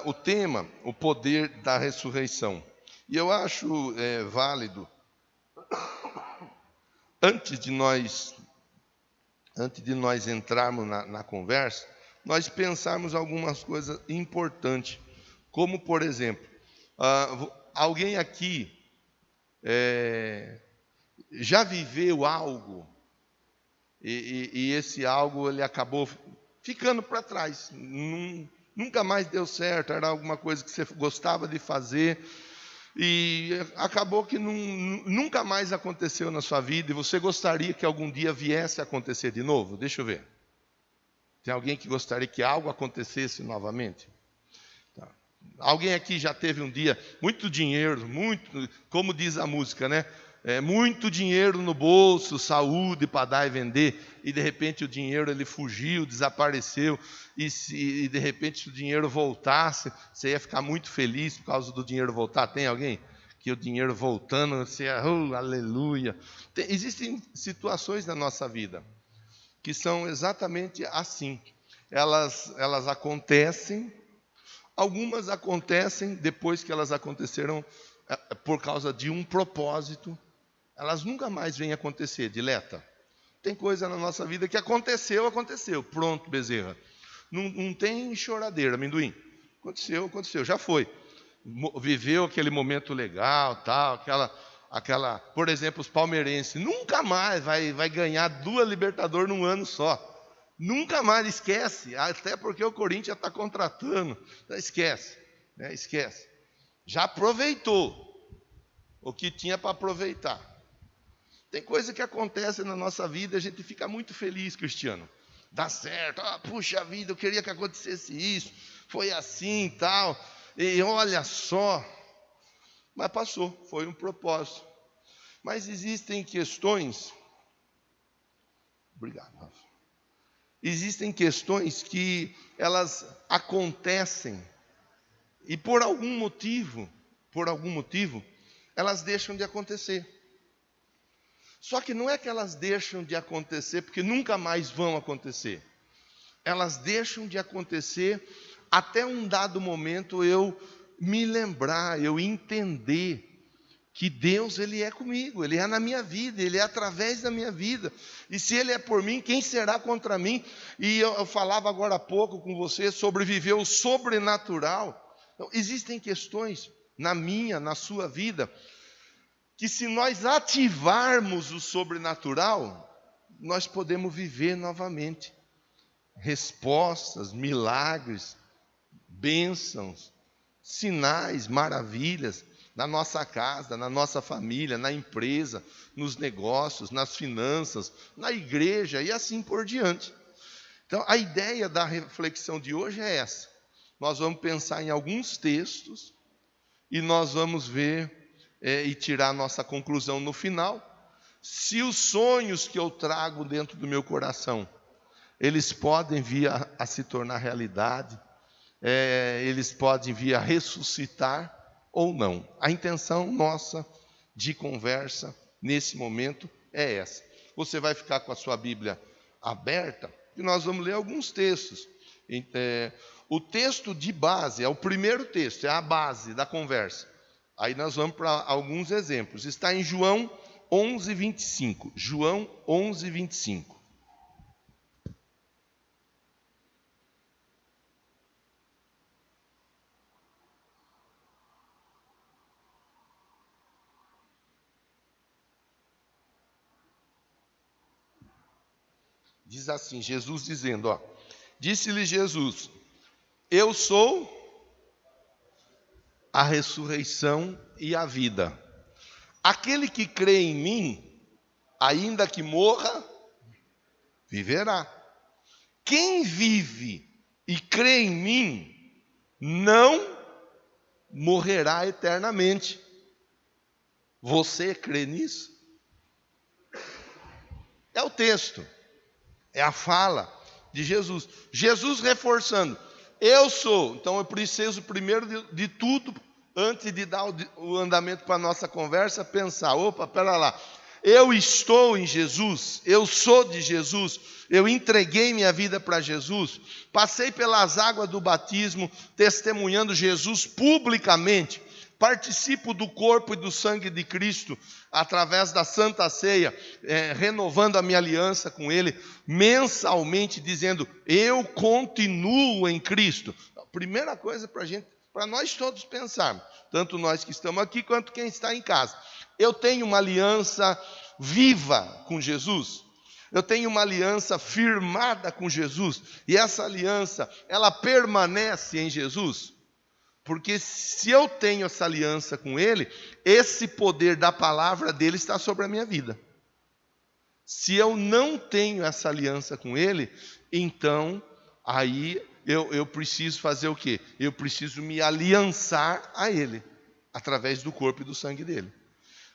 o tema, o poder da ressurreição. E eu acho válido, antes de nós entrarmos na conversa, nós pensarmos algumas coisas importantes. Como, por exemplo, alguém aqui já viveu algo e esse algo ele acabou ficando para trás. Nunca mais deu certo, era alguma coisa que você gostava de fazer e acabou que nunca mais aconteceu na sua vida e você gostaria que algum dia viesse a acontecer de novo? Deixa eu ver. Tem alguém que gostaria que algo acontecesse novamente? Tá. Alguém aqui já teve um dia muito dinheiro, muito, como diz a música, né? Muito dinheiro no bolso, saúde para dar e vender, e de repente o dinheiro ele fugiu, desapareceu, e de repente se o dinheiro voltasse, você ia ficar muito feliz por causa do dinheiro voltar. Tem alguém que o dinheiro voltando, você ia, aleluia. Existem situações na nossa vida que são exatamente assim. Elas acontecem, algumas acontecem depois que elas aconteceram por causa de um propósito. Elas nunca mais vêm acontecer, Dileta. Tem coisa na nossa vida que aconteceu, pronto, Bezerra. Não tem choradeira, amendoim. Aconteceu, já foi. Viveu aquele momento legal, tal, aquela, por exemplo, os palmeirenses, nunca mais vai ganhar 2 Libertadores num ano só. Nunca mais, esquece, até porque o Corinthians está contratando. Esquece, né? Esquece. Já aproveitou o que tinha para aproveitar. Tem coisa que acontece na nossa vida e a gente fica muito feliz, Cristiano. Dá certo, puxa vida, eu queria que acontecesse isso, foi assim e tal, e olha só. Mas passou, foi um propósito. Mas existem questões... Obrigado, Rafa. Existem questões que elas acontecem e por algum motivo, elas deixam de acontecer. Só que não é que elas deixam de acontecer porque nunca mais vão acontecer. Elas deixam de acontecer até um dado momento eu me lembrar, eu entender que Deus ele é comigo, Ele é na minha vida, Ele é através da minha vida. E se Ele é por mim, quem será contra mim? E eu falava agora há pouco com você sobre viver o sobrenatural. Então, existem questões na minha, na sua vida, que se nós ativarmos o sobrenatural, nós podemos viver novamente. Respostas, milagres, bênçãos, sinais, maravilhas, na nossa casa, na nossa família, na empresa, nos negócios, nas finanças, na igreja e assim por diante. Então, a ideia da reflexão de hoje é essa. Nós vamos pensar em alguns textos e nós vamos ver e tirar a nossa conclusão no final, se os sonhos que eu trago dentro do meu coração, eles podem vir a se tornar realidade, eles podem vir a ressuscitar ou não. A intenção nossa de conversa nesse momento é essa. Você vai ficar com a sua Bíblia aberta e nós vamos ler alguns textos. O texto de base é o primeiro texto, é a base da conversa. Aí nós vamos para alguns exemplos. Está em João 11, 25. João 11, 25. Diz assim, Jesus dizendo, disse-lhe Jesus, eu sou a ressurreição e a vida. Aquele que crê em mim, ainda que morra, viverá. Quem vive e crê em mim, não morrerá eternamente. Você crê nisso? É o texto, é a fala de Jesus. Jesus reforçando, eu sou. Então eu preciso primeiro de tudo, antes de dar o andamento para a nossa conversa, pensar, opa, pera lá. eu estou em Jesus, eu sou de Jesus, eu entreguei minha vida para Jesus, passei pelas águas do batismo, testemunhando Jesus publicamente, participo do corpo e do sangue de Cristo, através da Santa Ceia, renovando a minha aliança com Ele, mensalmente dizendo, eu continuo em Cristo. A primeira coisa para nós todos pensarmos, tanto nós que estamos aqui, quanto quem está em casa. Eu tenho uma aliança viva com Jesus. Eu tenho uma aliança firmada com Jesus. E essa aliança, ela permanece em Jesus. Porque se eu tenho essa aliança com Ele, esse poder da palavra dele está sobre a minha vida. Se eu não tenho essa aliança com Ele, então aí eu preciso fazer o quê? Eu preciso me aliançar a Ele, através do corpo e do sangue dele.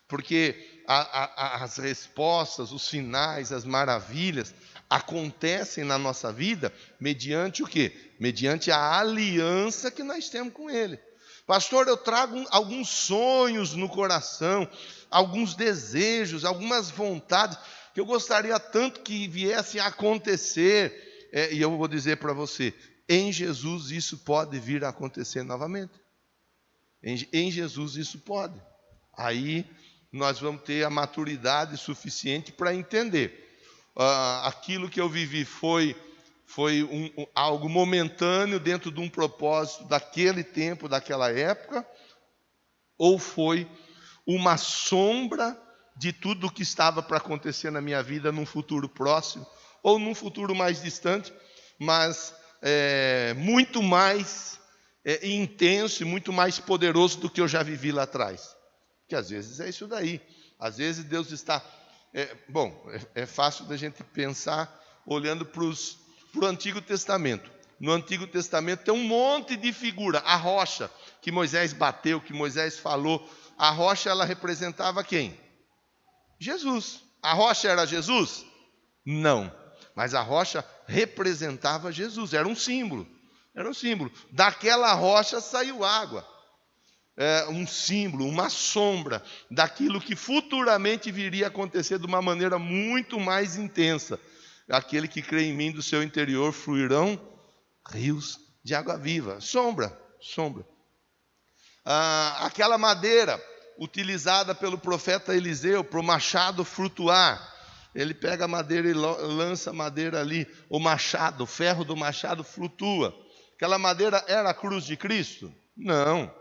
Porque as respostas, os sinais, as maravilhas acontecem na nossa vida mediante o quê? Mediante a aliança que nós temos com Ele. Pastor, eu trago alguns sonhos no coração, alguns desejos, algumas vontades que eu gostaria tanto que viessem a acontecer. E eu vou dizer para você, em Jesus isso pode vir a acontecer novamente. Em Jesus isso pode. Aí nós vamos ter a maturidade suficiente para entender. Aquilo que eu vivi foi algo momentâneo dentro de um propósito daquele tempo, daquela época, ou foi uma sombra de tudo o que estava para acontecer na minha vida num futuro próximo, ou num futuro mais distante, mas muito mais intenso e muito mais poderoso do que eu já vivi lá atrás. Que às vezes é isso daí. Às vezes Deus está... é fácil da gente pensar olhando para o Antigo Testamento. No Antigo Testamento tem um monte de figura. A rocha que Moisés bateu, que Moisés falou. A rocha, ela representava quem? Jesus. A rocha era Jesus? Não. Mas a rocha representava Jesus. Era um símbolo. Era um símbolo. Daquela rocha saiu água. Um símbolo, uma sombra daquilo que futuramente viria a acontecer de uma maneira muito mais intensa. Aquele que crê em mim, do seu interior fluirão rios de água viva. Sombra. Aquela madeira utilizada pelo profeta Eliseu para o machado flutuar. Ele pega a madeira e lança a madeira ali. O machado, o ferro do machado flutua. Aquela madeira era a cruz de Cristo? Não.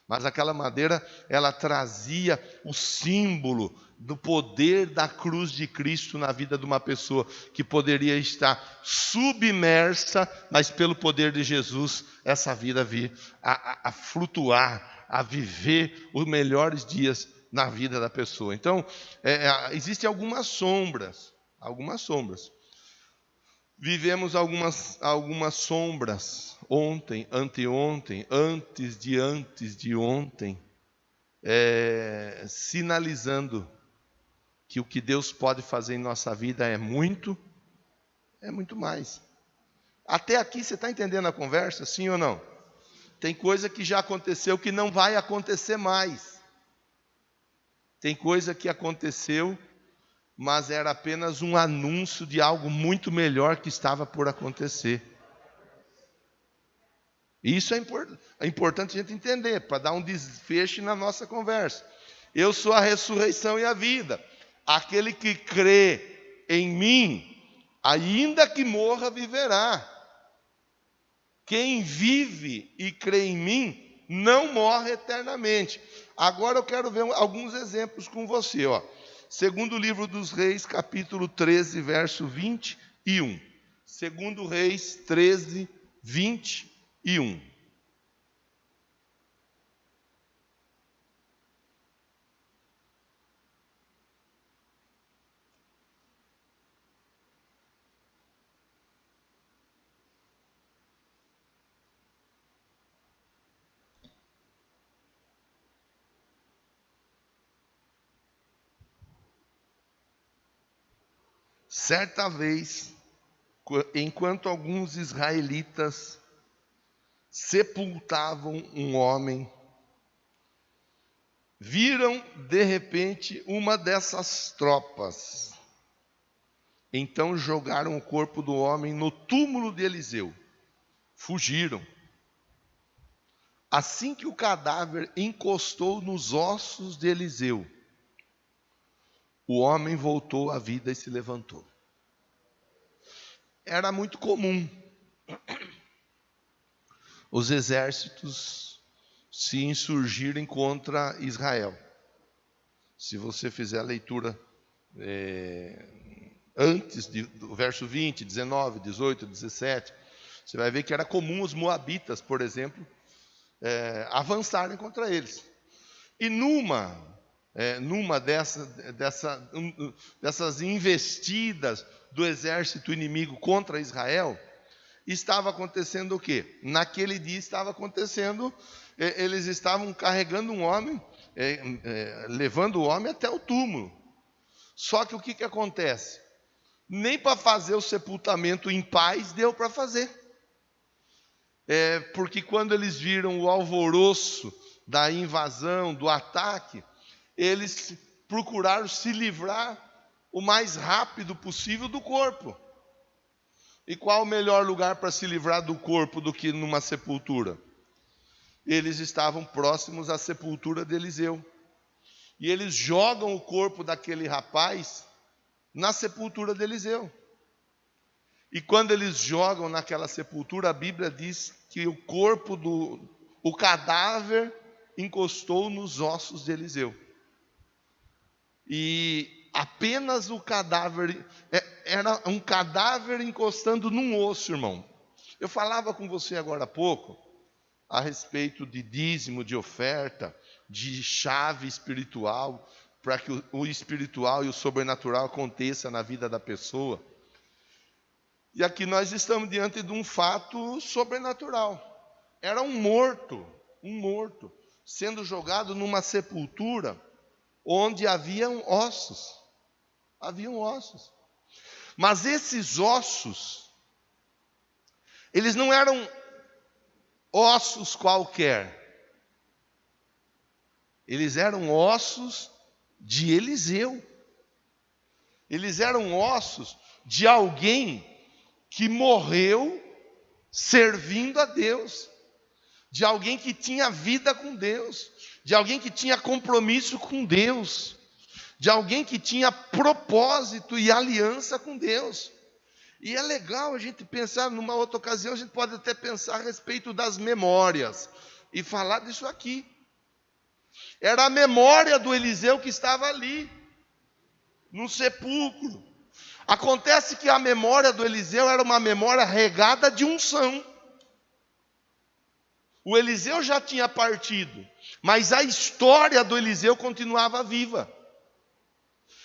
Mas aquela madeira, ela trazia o símbolo do poder da cruz de Cristo na vida de uma pessoa que poderia estar submersa, mas pelo poder de Jesus, essa vida vir a flutuar, a viver os melhores dias na vida da pessoa. Então, existem algumas sombras. Vivemos algumas sombras ontem, anteontem, antes de ontem, sinalizando que o que Deus pode fazer em nossa vida é muito mais. Até aqui você está entendendo a conversa, sim ou não? Tem coisa que já aconteceu que não vai acontecer mais. Tem coisa que aconteceu, mas era apenas um anúncio de algo muito melhor que estava por acontecer. Isso é importante a gente entender, para dar um desfecho na nossa conversa. Eu sou a ressurreição e a vida. Aquele que crê em mim, ainda que morra, viverá. Quem vive e crê em mim, não morre eternamente. Agora eu quero ver alguns exemplos com você, ó. Segundo livro dos Reis, capítulo 13, verso 21. Segundo Reis 13, 21. Certa vez, enquanto alguns israelitas sepultavam um homem, viram de repente uma dessas tropas. Então jogaram o corpo do homem no túmulo de Eliseu. Fugiram. Assim que o cadáver encostou nos ossos de Eliseu, o homem voltou à vida e se levantou. Era muito comum os exércitos se insurgirem contra Israel. Se você fizer a leitura antes do verso 20, 19, 18, 17, você vai ver que era comum os moabitas, por exemplo, avançarem contra eles. E numa dessas investidas do exército inimigo contra Israel, estava acontecendo o quê? Naquele dia estava acontecendo, eles estavam carregando um homem, levando o homem até o túmulo. Só que o que acontece? Nem para fazer o sepultamento em paz deu para fazer. Porque quando eles viram o alvoroço da invasão, do ataque, eles procuraram se livrar o mais rápido possível do corpo. E qual o melhor lugar para se livrar do corpo do que numa sepultura? Eles estavam próximos à sepultura de Eliseu. E eles jogam o corpo daquele rapaz na sepultura de Eliseu. E quando eles jogam naquela sepultura, a Bíblia diz que o cadáver encostou nos ossos de Eliseu. E apenas o cadáver, era um cadáver encostando num osso, irmão. Eu falava com você agora há pouco, a respeito de dízimo, de oferta, de chave espiritual, para que o espiritual e o sobrenatural aconteça na vida da pessoa. E aqui nós estamos diante de um fato sobrenatural. Era um morto, sendo jogado numa sepultura onde haviam ossos. Mas esses ossos, eles não eram ossos qualquer. Eles eram ossos de Eliseu. Eles eram ossos de alguém que morreu servindo a Deus, de alguém que tinha vida com Deus, de alguém que tinha compromisso com Deus, de alguém que tinha propósito e aliança com Deus. E é legal a gente pensar, numa outra ocasião, a gente pode até pensar a respeito das memórias e falar disso aqui. Era a memória do Eliseu que estava ali, no sepulcro. Acontece que a memória do Eliseu era uma memória regada de unção. O Eliseu já tinha partido, mas a história do Eliseu continuava viva.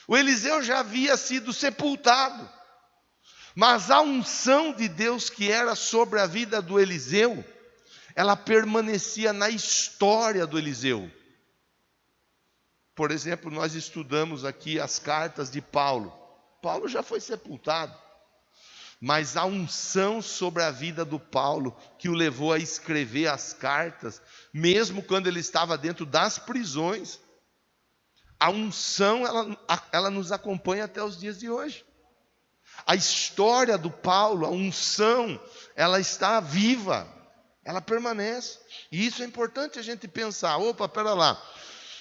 O Eliseu já havia sido sepultado, mas a unção de Deus que era sobre a vida do Eliseu, ela permanecia na história do Eliseu. Por exemplo, nós estudamos aqui as cartas de Paulo. Paulo já foi sepultado, mas a unção sobre a vida do Paulo, que o levou a escrever as cartas, mesmo quando ele estava dentro das prisões, a unção, ela nos acompanha até os dias de hoje. A história do Paulo, a unção, ela está viva, ela permanece. E isso é importante a gente pensar. Opa, pera lá.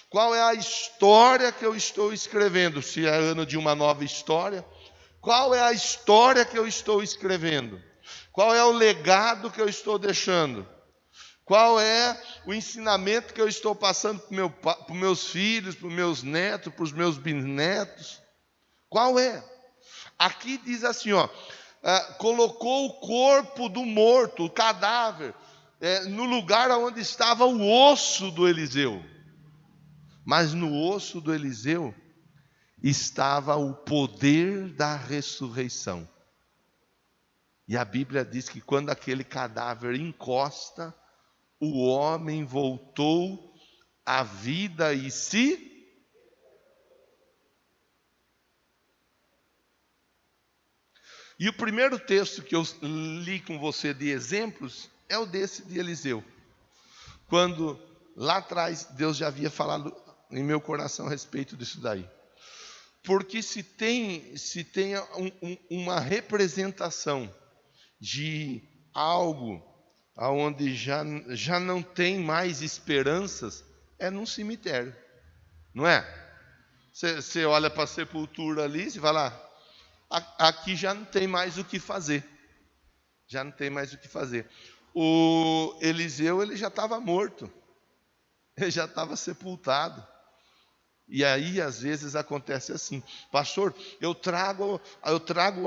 Qual é a história que eu estou escrevendo? Se é ano de uma nova história. Qual é a história que eu estou escrevendo? Qual é o legado que eu estou deixando? Qual é o ensinamento que eu estou passando para os meus filhos, para os meus netos, para os meus bisnetos? Qual é? Aqui diz assim, colocou o corpo do morto, o cadáver, no lugar onde estava o osso do Eliseu. Mas no osso do Eliseu estava o poder da ressurreição. E a Bíblia diz que quando aquele cadáver encosta, o homem voltou à vida e se... E o primeiro texto que eu li com você de exemplos é o desse de Eliseu. Quando lá atrás Deus já havia falado em meu coração a respeito disso daí. Porque se tem uma representação de algo aonde já não tem mais esperanças, é num cemitério, não é? Você olha para a sepultura ali, você fala, aqui já não tem mais o que fazer. Já não tem mais o que fazer. O Eliseu, ele já estava morto. Ele já estava sepultado. E aí, às vezes, acontece assim: pastor, eu trago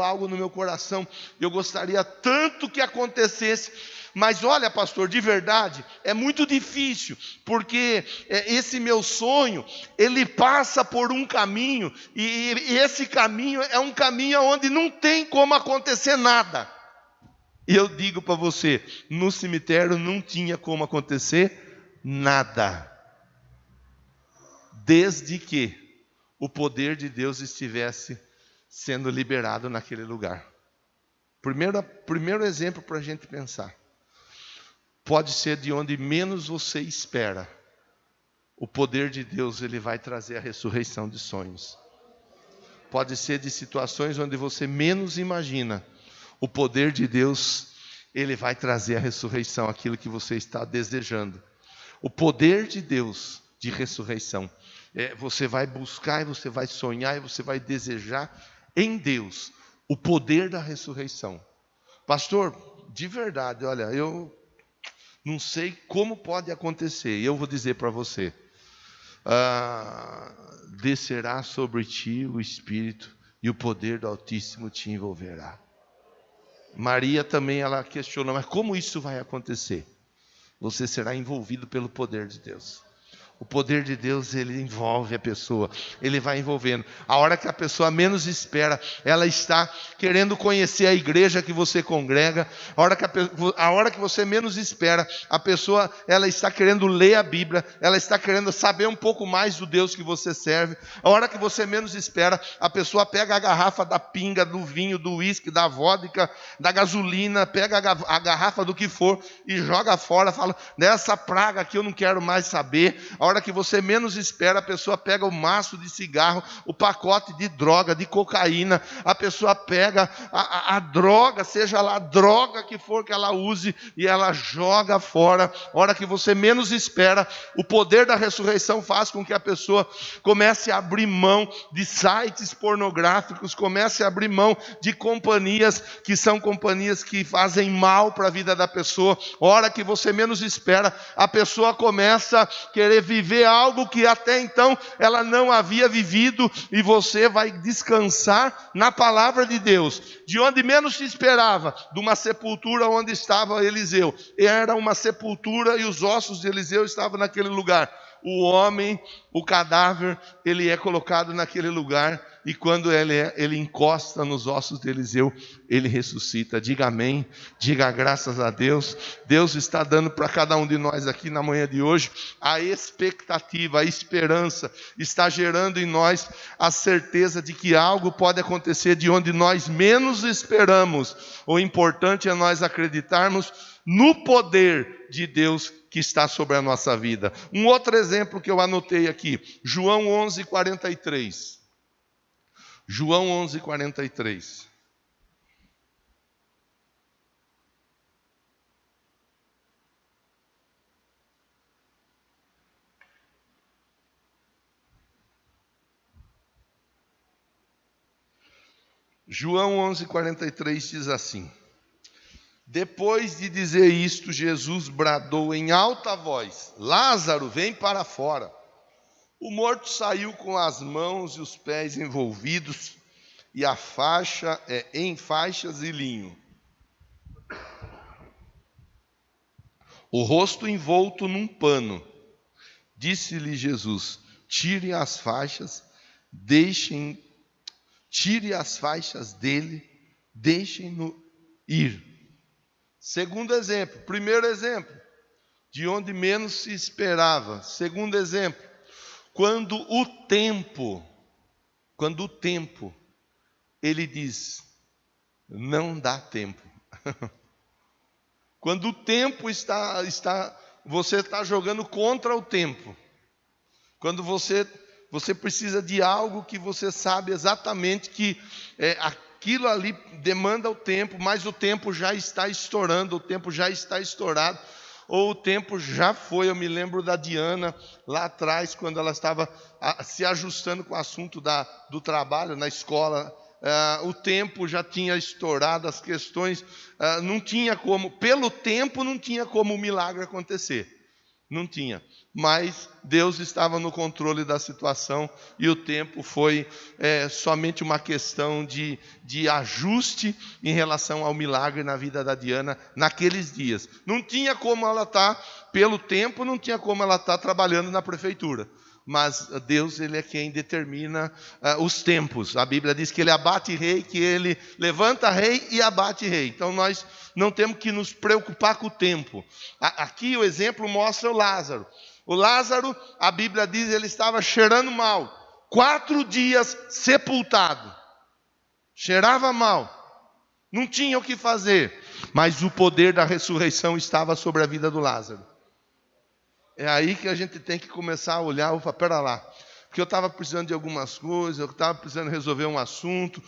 algo no meu coração, eu gostaria tanto que acontecesse, mas olha, pastor, de verdade, é muito difícil, porque esse meu sonho, ele passa por um caminho, e esse caminho é um caminho onde não tem como acontecer nada. E eu digo para você, no cemitério não tinha como acontecer nada, desde que o poder de Deus estivesse sendo liberado naquele lugar. Primeiro exemplo para a gente pensar. Pode ser de onde menos você espera. O poder de Deus, ele vai trazer a ressurreição de sonhos. Pode ser de situações onde você menos imagina. O poder de Deus, ele vai trazer a ressurreição, aquilo que você está desejando. O poder de Deus de ressurreição. Você vai buscar e você vai sonhar e você vai desejar em Deus o poder da ressurreição. Pastor, de verdade, olha, eu não sei como pode acontecer. E eu vou dizer para você, descerá sobre ti o Espírito e o poder do Altíssimo te envolverá. Maria também, ela questionou, mas como isso vai acontecer? Você será envolvido pelo poder de Deus. O poder de Deus, ele envolve a pessoa, ele vai envolvendo. A hora que a pessoa menos espera, ela está querendo conhecer a igreja que você congrega. A hora que você menos espera, a pessoa, ela está querendo ler a Bíblia, ela está querendo saber um pouco mais do Deus que você serve. A hora que você menos espera, a pessoa pega a garrafa da pinga, do vinho, do uísque, da vodka, da gasolina, pega a garrafa do que for e joga fora, fala, dessa praga aqui eu não quero mais saber. A hora que você menos espera, a pessoa pega o maço de cigarro, o pacote de droga, de cocaína, a pessoa pega a droga, seja lá a droga que for que ela use, e ela joga fora. A hora que você menos espera, o poder da ressurreição faz com que a pessoa comece a abrir mão de sites pornográficos, comece a abrir mão de companhias que são companhias que fazem mal para a vida da pessoa. A hora que você menos espera, a pessoa começa a querer viver algo que até então ela não havia vivido, e você vai descansar na palavra de Deus. De onde menos se esperava, de uma sepultura onde estava Eliseu, era uma sepultura e os ossos de Eliseu estavam naquele lugar. O homem, o cadáver, ele é colocado naquele lugar, e quando ele encosta nos ossos de Eliseu, ele ressuscita. Diga amém, diga graças a Deus. Deus está dando para cada um de nós aqui na manhã de hoje a expectativa, a esperança, está gerando em nós a certeza de que algo pode acontecer de onde nós menos esperamos. O importante é nós acreditarmos no poder de Deus que está sobre a nossa vida. Um outro exemplo que eu anotei aqui, João 11:43. João 11:43. João 11:43 diz assim: depois de dizer isto, Jesus bradou em alta voz: Lázaro, vem para fora. O morto saiu com as mãos e os pés envolvidos e a faixa em faixas e linho, o rosto envolto num pano. Disse-lhe Jesus: tire as faixas dele, deixem-no ir. Segundo exemplo. Primeiro exemplo, de onde menos se esperava. Segundo exemplo, quando o tempo, ele diz, não dá tempo. Quando o tempo você está jogando contra o tempo. Quando você precisa de algo que você sabe exatamente que aquilo ali demanda o tempo, mas o tempo já está estourando, o tempo já está estourado, ou o tempo já foi. Eu me lembro da Diana, lá atrás, quando ela estava se ajustando com o assunto do trabalho na escola. O tempo já tinha estourado, as questões, não tinha como, pelo tempo não tinha como o milagre acontecer. Não tinha, mas Deus estava no controle da situação e o tempo foi somente uma questão de ajuste em relação ao milagre na vida da Diana naqueles dias. Não tinha como ela estar, pelo tempo, não tinha como ela estar trabalhando na prefeitura. Mas Deus, Ele é quem determina os tempos. A Bíblia diz que Ele abate rei, que Ele levanta rei e abate rei. Então nós não temos que nos preocupar com o tempo. Aqui o exemplo mostra o Lázaro. O Lázaro, a Bíblia diz, ele estava cheirando mal. 4 dias sepultado. Cheirava mal. Não tinha o que fazer. Mas o poder da ressurreição estava sobre a vida do Lázaro. É aí que a gente tem que começar a olhar, opa, pera lá, porque eu estava precisando de algumas coisas, eu estava precisando resolver um assunto,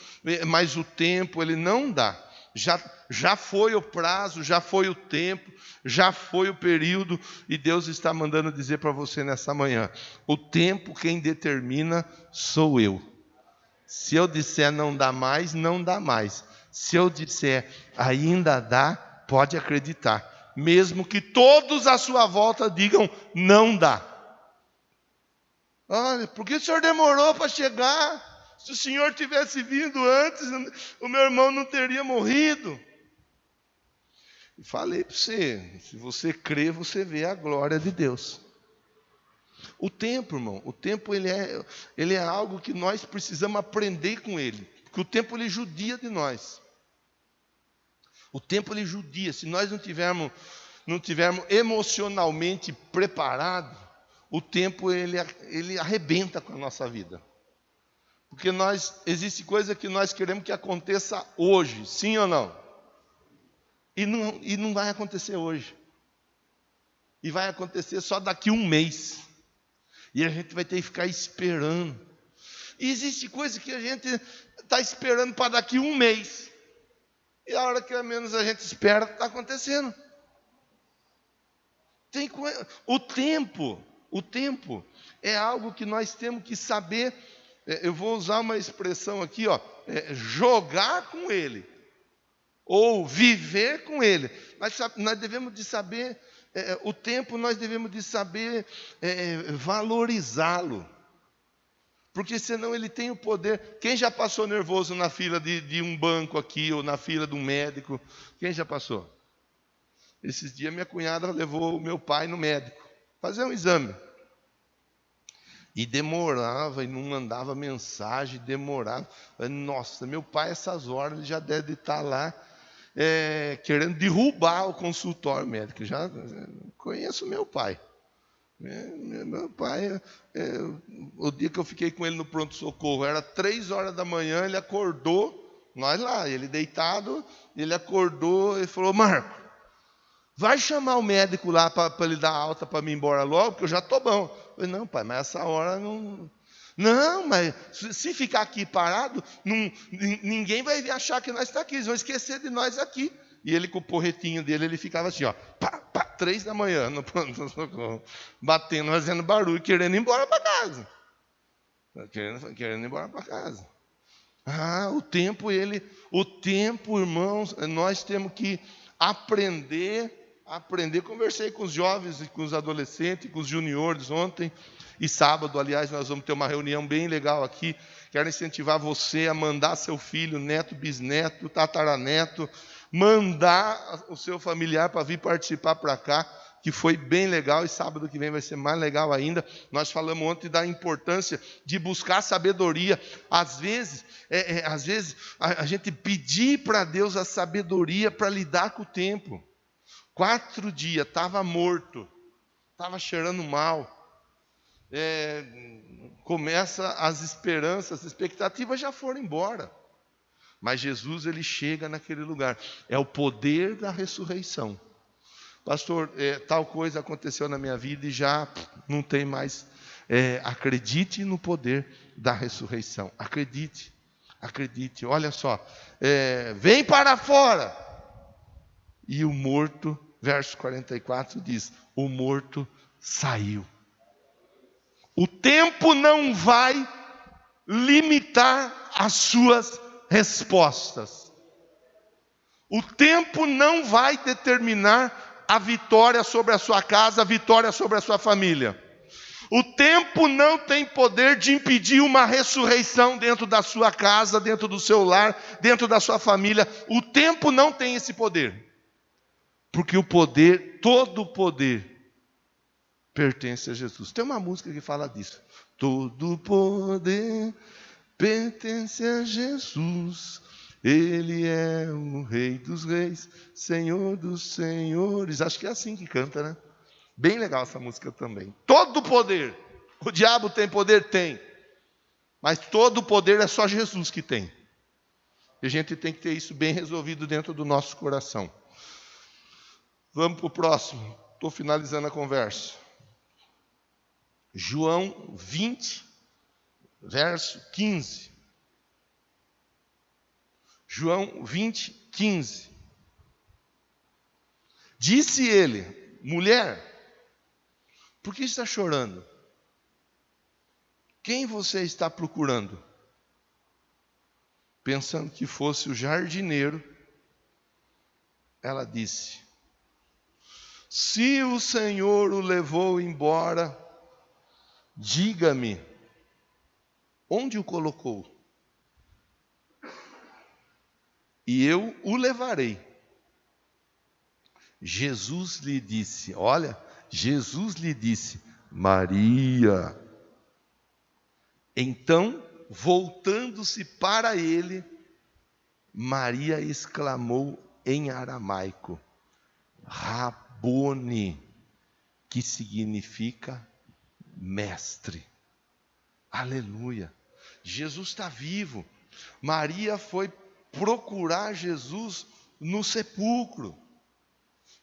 mas o tempo, ele não dá. Já foi o prazo, já foi o tempo, já foi o período, e Deus está mandando dizer para você nessa manhã, o tempo quem determina sou eu. Se eu disser não dá mais, não dá mais. Se eu disser ainda dá, pode acreditar. Mesmo que todos à sua volta digam, não dá. Olha, por que o senhor demorou para chegar? Se o senhor tivesse vindo antes, o meu irmão não teria morrido. E falei para você, se você crê, você vê a glória de Deus. O tempo, irmão, o tempo ele é algo que nós precisamos aprender com ele. Porque o tempo ele judia de nós. O tempo ele judia. Se nós não tivermos emocionalmente preparados, o tempo ele arrebenta com a nossa vida. Porque existe coisa que nós queremos que aconteça hoje, sim ou não? E não vai acontecer hoje. E vai acontecer só daqui 1 mês. E a gente vai ter que ficar esperando. E existe coisa que a gente está esperando para daqui 1 mês. E a hora que a menos a gente espera, está acontecendo. O tempo é algo que nós temos que saber. Eu vou usar uma expressão aqui, jogar com ele. Ou viver com ele. Nós devemos de saber, o tempo nós devemos de saber valorizá-lo. Porque senão ele tem o poder. Quem já passou nervoso na fila de um banco aqui, ou na fila de um médico? Quem já passou? Esses dias minha cunhada levou o meu pai no médico, fazer um exame. E demorava, e não mandava mensagem, demorava. Nossa, meu pai essas horas ele já deve estar lá, querendo derrubar o consultório médico. Já conheço meu pai. Meu pai, o dia que eu fiquei com ele no pronto-socorro, era 3 horas da manhã, ele acordou, nós lá, ele deitado, ele acordou e falou, Marco, vai chamar o médico lá para ele dar alta para mim ir embora logo, porque eu já estou bom. Eu falei, não, pai, mas essa hora não... Não, mas se ficar aqui parado, ninguém vai achar que nós estamos aqui, eles vão esquecer de nós aqui. E ele com o porretinho dele, ele ficava assim, 3 da manhã, no pronto-socorro, batendo, fazendo barulho, querendo ir embora para casa. Querendo ir embora para casa. O tempo, irmãos, nós temos que aprender. Conversei com os jovens e com os adolescentes, com os juniores ontem, e sábado, aliás, nós vamos ter uma reunião bem legal aqui. Quero incentivar você a mandar seu filho, neto, bisneto, tataraneto, mandar o seu familiar para vir participar para cá, que foi bem legal, e sábado que vem vai ser mais legal ainda. Nós falamos ontem da importância de buscar sabedoria. Às vezes a gente pedir para Deus a sabedoria para lidar com o tempo. 4 dias, estava morto, estava cheirando mal. Começa as esperanças, as expectativas já foram embora. Mas Jesus, ele chega naquele lugar. É o poder da ressurreição. Pastor, tal coisa aconteceu na minha vida e já não tem mais. Acredite no poder da ressurreição. Acredite. Olha só. Vem para fora. E o morto, verso 44 diz: o morto saiu. O tempo não vai limitar as suas respostas. O tempo não vai determinar a vitória sobre a sua casa, a vitória sobre a sua família. O tempo não tem poder de impedir uma ressurreição dentro da sua casa, dentro do seu lar, dentro da sua família. O tempo não tem esse poder. Porque o poder, todo o poder, pertence a Jesus. Tem uma música que fala disso. Todo o poder pertence a Jesus. Ele é o Rei dos Reis, Senhor dos Senhores. Acho que é assim que canta, né? Bem legal essa música também. Todo o poder. O diabo tem poder? Tem. Mas todo o poder é só Jesus que tem. E a gente tem que ter isso bem resolvido dentro do nosso coração. Vamos para o próximo. Estou finalizando a conversa. João 20, verso 15. João 20, 15. Disse ele: mulher, por que está chorando? Quem você está procurando? Pensando que fosse o jardineiro, ela disse: se o Senhor o levou embora, diga-me, onde o colocou? E eu o levarei. Jesus lhe disse, Maria. Então, voltando-se para ele, Maria exclamou em aramaico, Rabone, que significa mestre. Aleluia. Jesus está vivo. Maria foi procurar Jesus no sepulcro.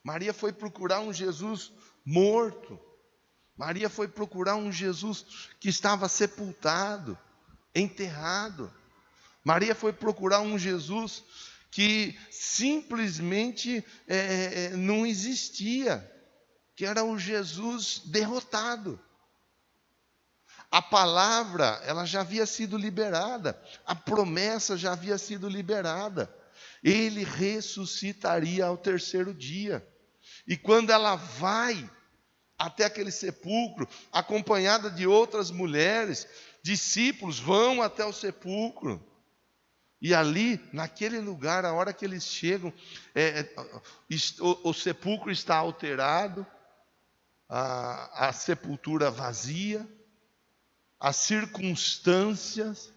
Maria foi procurar um Jesus morto. Maria foi procurar um Jesus que estava sepultado, enterrado. Maria foi procurar um Jesus que simplesmente não existia, que era o Jesus derrotado. A palavra, ela já havia sido liberada, a promessa já havia sido liberada. Ele ressuscitaria ao terceiro dia. E quando ela vai até aquele sepulcro, acompanhada de outras mulheres, discípulos vão até o sepulcro. E ali, naquele lugar, a hora que eles chegam, o sepulcro está alterado, a sepultura vazia, as circunstâncias,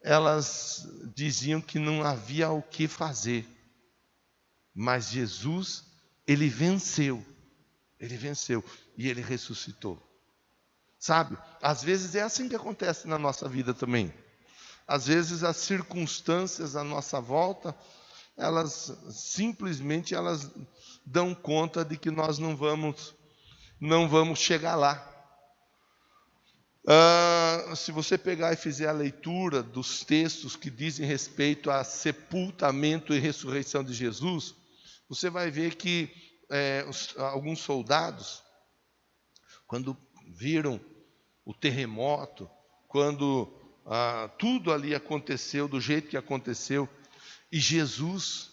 elas diziam que não havia o que fazer. Mas Jesus, Ele venceu e Ele ressuscitou. Sabe, às vezes é assim que acontece na nossa vida também. Às vezes as circunstâncias à nossa volta, elas simplesmente dão conta de que nós não vamos chegar lá. Se você pegar e fizer a leitura dos textos que dizem respeito a sepultamento e ressurreição de Jesus, você vai ver que alguns soldados, quando viram o terremoto, quando tudo ali aconteceu do jeito que aconteceu, e Jesus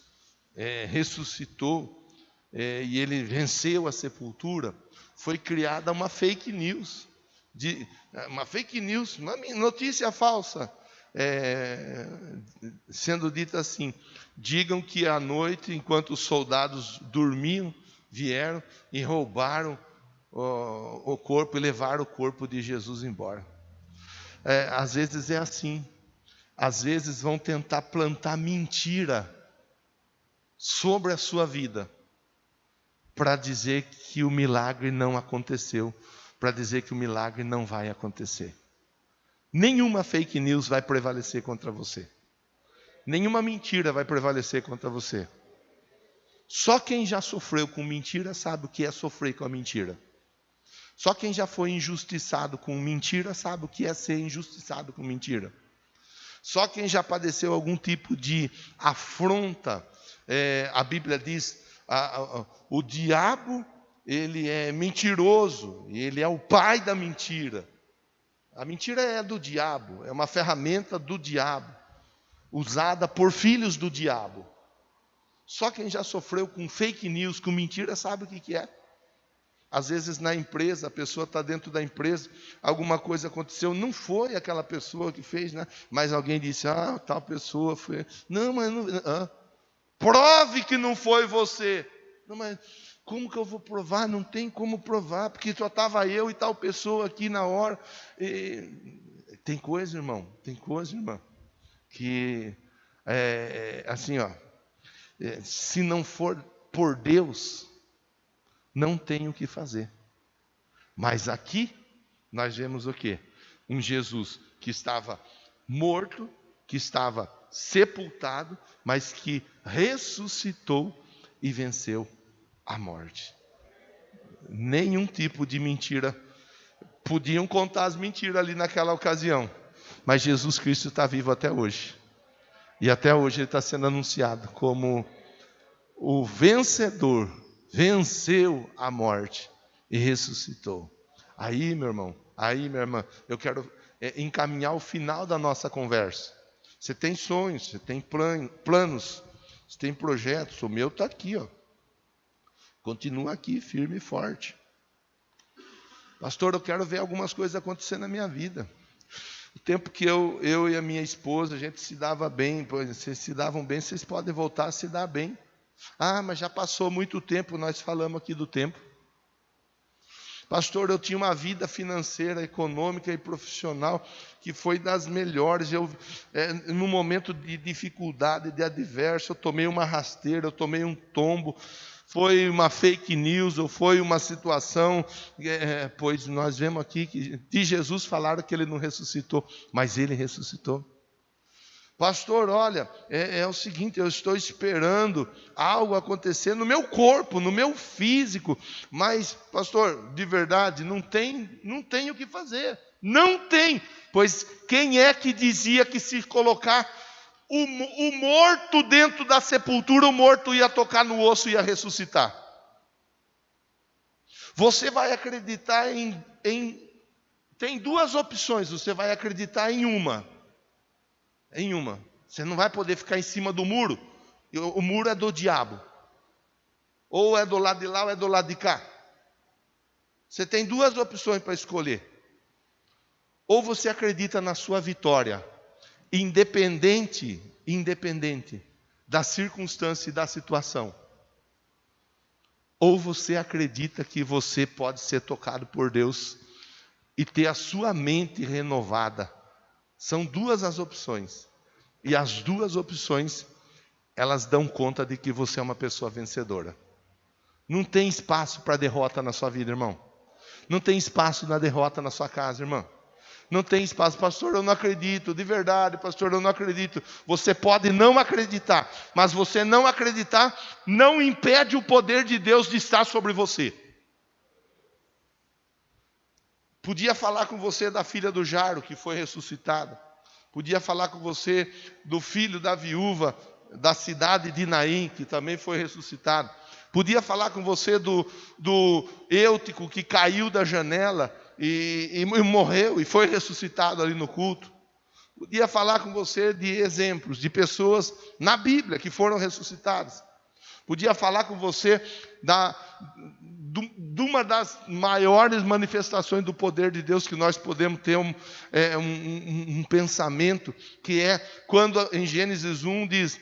ressuscitou, e Ele venceu a sepultura, foi criada uma fake news, uma notícia falsa, sendo dita assim: digam que à noite, enquanto os soldados dormiam, vieram e roubaram o corpo e levaram o corpo de Jesus embora. Às vezes é assim. Às vezes vão tentar plantar mentira sobre a sua vida, para dizer que o milagre não aconteceu, para dizer que o milagre não vai acontecer. Nenhuma fake news vai prevalecer contra você. Nenhuma mentira vai prevalecer contra você. Só quem já sofreu com mentira sabe o que é sofrer com a mentira. Só quem já foi injustiçado com mentira sabe o que é ser injustiçado com mentira. Só quem já padeceu algum tipo de afronta, a Bíblia diz, o diabo, ele é mentiroso, e ele é o pai da mentira. A mentira é do diabo, é uma ferramenta do diabo, usada por filhos do diabo. Só quem já sofreu com fake news, com mentira, sabe o que é. Às vezes na empresa, a pessoa está dentro da empresa, alguma coisa aconteceu, não foi aquela pessoa que fez, né? Mas alguém disse, tal pessoa foi. Não, mas não. Prove que não foi você. Não, mas como que eu vou provar? Não tem como provar, porque só estava eu e tal pessoa aqui na hora. Tem coisa, irmão, que assim, se não for por Deus, não tem o que fazer. Mas aqui nós vemos o quê? Um Jesus que estava morto, que estava sepultado, mas que ressuscitou e venceu a morte. Nenhum tipo de mentira. Podiam contar as mentiras ali naquela ocasião, mas Jesus Cristo está vivo até hoje. E até hoje ele está sendo anunciado como o vencedor. Venceu a morte e ressuscitou. Aí, meu irmão, minha irmã, eu quero encaminhar o final da nossa conversa. Você tem sonhos, você tem planos, você tem projetos. O meu está aqui, continua aqui, firme e forte. Pastor, eu quero ver algumas coisas acontecer na minha vida. O tempo que eu e a minha esposa, a gente se dava bem, vocês se davam bem, vocês podem voltar a se dar bem. Mas já passou muito tempo, nós falamos aqui do tempo. Pastor, eu tinha uma vida financeira, econômica e profissional que foi das melhores. No momento de dificuldade, de adverso, eu tomei uma rasteira, eu tomei um tombo. Foi uma fake news ou foi uma situação, pois nós vemos aqui que de Jesus falaram que ele não ressuscitou, mas ele ressuscitou. Pastor, olha, é o seguinte, eu estou esperando algo acontecer no meu corpo, no meu físico, mas, pastor, de verdade, não tem o que fazer, não tem, pois quem é que dizia que se colocar o morto dentro da sepultura, o morto ia tocar no osso e ia ressuscitar? Você vai acreditar tem duas opções, você vai acreditar em uma. Você não vai poder ficar em cima do muro. O muro é do diabo. Ou é do lado de lá ou é do lado de cá. Você tem duas opções para escolher. Ou você acredita na sua vitória, independente da circunstância e da situação. Ou você acredita que você pode ser tocado por Deus e ter a sua mente renovada. São duas as opções. E as duas opções, elas dão conta de que você é uma pessoa vencedora. Não tem espaço para derrota na sua vida, irmão. Não tem espaço na derrota na sua casa, irmão. Não tem espaço. Pastor, eu não acredito. De verdade, pastor, eu não acredito. Você pode não acreditar, mas você não acreditar não impede o poder de Deus de estar sobre você. Podia falar com você da filha do Jairo, que foi ressuscitada. Podia falar com você do filho da viúva da cidade de Naim, que também foi ressuscitado. Podia falar com você do Eutico, que caiu da janela e morreu e foi ressuscitado ali no culto. Podia falar com você de exemplos de pessoas na Bíblia que foram ressuscitadas. Podia falar com você de uma das maiores manifestações do poder de Deus que nós podemos ter um pensamento, que é quando em Gênesis 1 diz,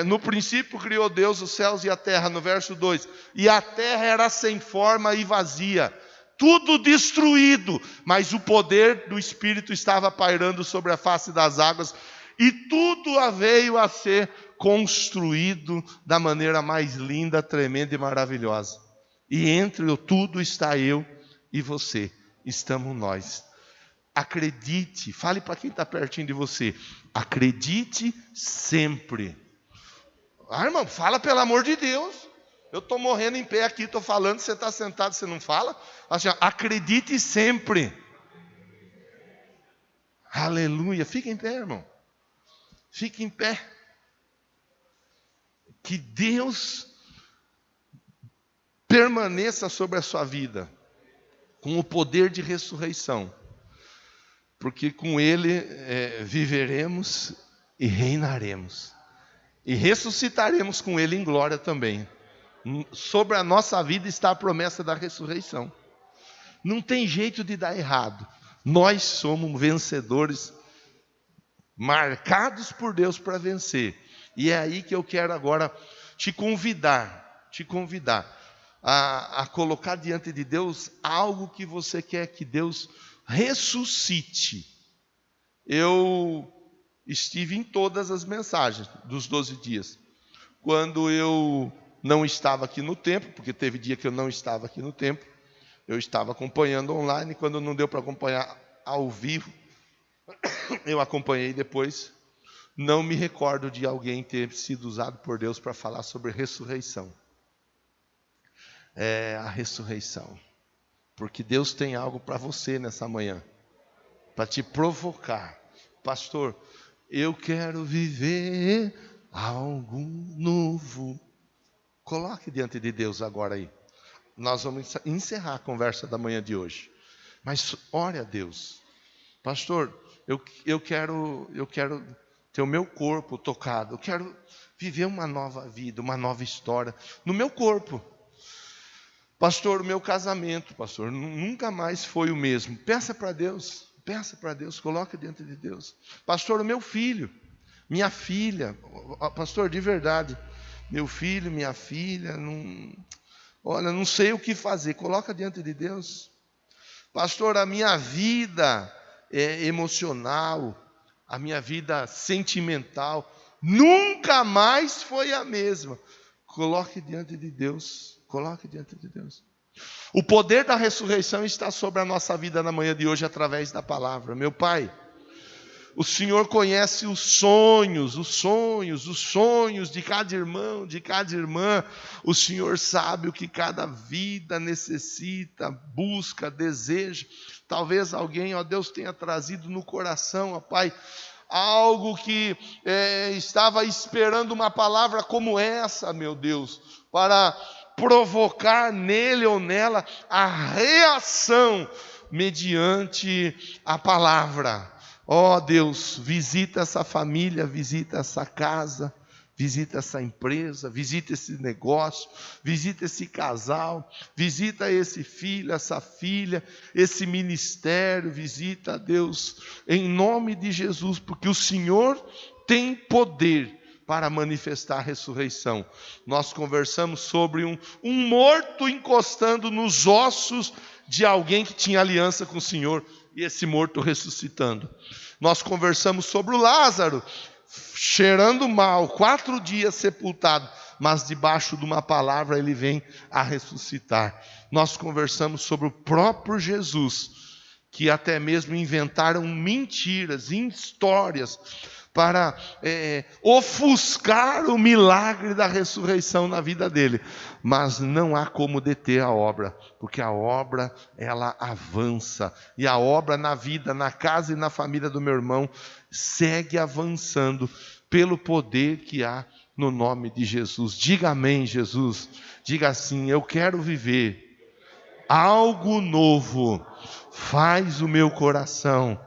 no princípio criou Deus os céus e a terra, no verso 2, e a terra era sem forma e vazia, tudo destruído, mas o poder do Espírito estava pairando sobre a face das águas, e tudo veio a ser construído da maneira mais linda, tremenda e maravilhosa. E entre o tudo está eu e você, estamos nós. Acredite, fale para quem está pertinho de você, acredite sempre. Irmão, fala pelo amor de Deus. Eu estou morrendo em pé aqui, estou falando, você está sentado, você não fala? Assim, ó, acredite sempre. Aleluia. Fica em pé, irmão. Fique em pé. Que Deus permaneça sobre a sua vida com o poder de ressurreição, porque com Ele viveremos e reinaremos, e ressuscitaremos com Ele em glória também. Sobre a nossa vida está a promessa da ressurreição. Não tem jeito de dar errado. Nós somos vencedores, marcados por Deus para vencer. E é aí que eu quero agora te convidar a colocar diante de Deus algo que você quer que Deus ressuscite. Eu estive em todas as mensagens dos 12 dias. Quando eu não estava aqui no templo, porque teve dia que eu não estava aqui no templo, eu estava acompanhando online. Quando não deu para acompanhar ao vivo, eu acompanhei depois. Não me recordo de alguém ter sido usado por Deus para falar sobre ressurreição. A ressurreição. Porque Deus tem algo para você nessa manhã, para te provocar. Pastor, eu quero viver algo novo. Coloque diante de Deus agora aí. Nós vamos encerrar a conversa da manhã de hoje. Mas ore a Deus. Pastor, eu quero ter o meu corpo tocado. Eu quero viver uma nova vida, uma nova história no meu corpo. Pastor, o meu casamento, pastor, nunca mais foi o mesmo. Peça para Deus, coloca diante de Deus. Pastor, o meu filho, minha filha, pastor, de verdade, meu filho, minha filha, não sei o que fazer, coloca diante de Deus. Pastor, a minha vida emocional, a minha vida sentimental, nunca mais foi a mesma. Coloque diante de Deus. Coloque diante de Deus. O poder da ressurreição está sobre a nossa vida na manhã de hoje através da palavra. Meu Pai, o Senhor conhece os sonhos de cada irmão, de cada irmã. O Senhor sabe o que cada vida necessita, busca, deseja. Talvez alguém, ó Deus, tenha trazido no coração, ó Pai, algo que estava esperando uma palavra como essa, meu Deus, para provocar nele ou nela a reação mediante a palavra. Ó Deus, visita essa família, visita essa casa, visita essa empresa, visita esse negócio, visita esse casal, visita esse filho, essa filha, esse ministério, visita, Deus, em nome de Jesus, porque o Senhor tem poder para manifestar a ressurreição. Nós conversamos sobre um morto encostando nos ossos de alguém que tinha aliança com o Senhor, e esse morto ressuscitando. Nós conversamos sobre o Lázaro, cheirando mal, 4 dias sepultado, mas debaixo de uma palavra ele vem a ressuscitar. Nós conversamos sobre o próprio Jesus, que até mesmo inventaram mentiras, histórias, para ofuscar o milagre da ressurreição na vida dele. Mas não há como deter a obra, porque a obra, ela avança. E a obra na vida, na casa e na família do meu irmão, segue avançando pelo poder que há no nome de Jesus. Diga amém, Jesus. Diga assim: eu quero viver algo novo. Faz o meu coração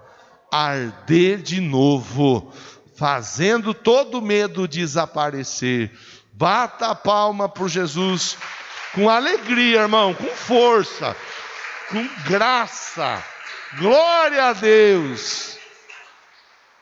arder de novo, fazendo todo medo desaparecer. Bata a palma para Jesus com alegria, irmão, com força, com graça. Glória a Deus.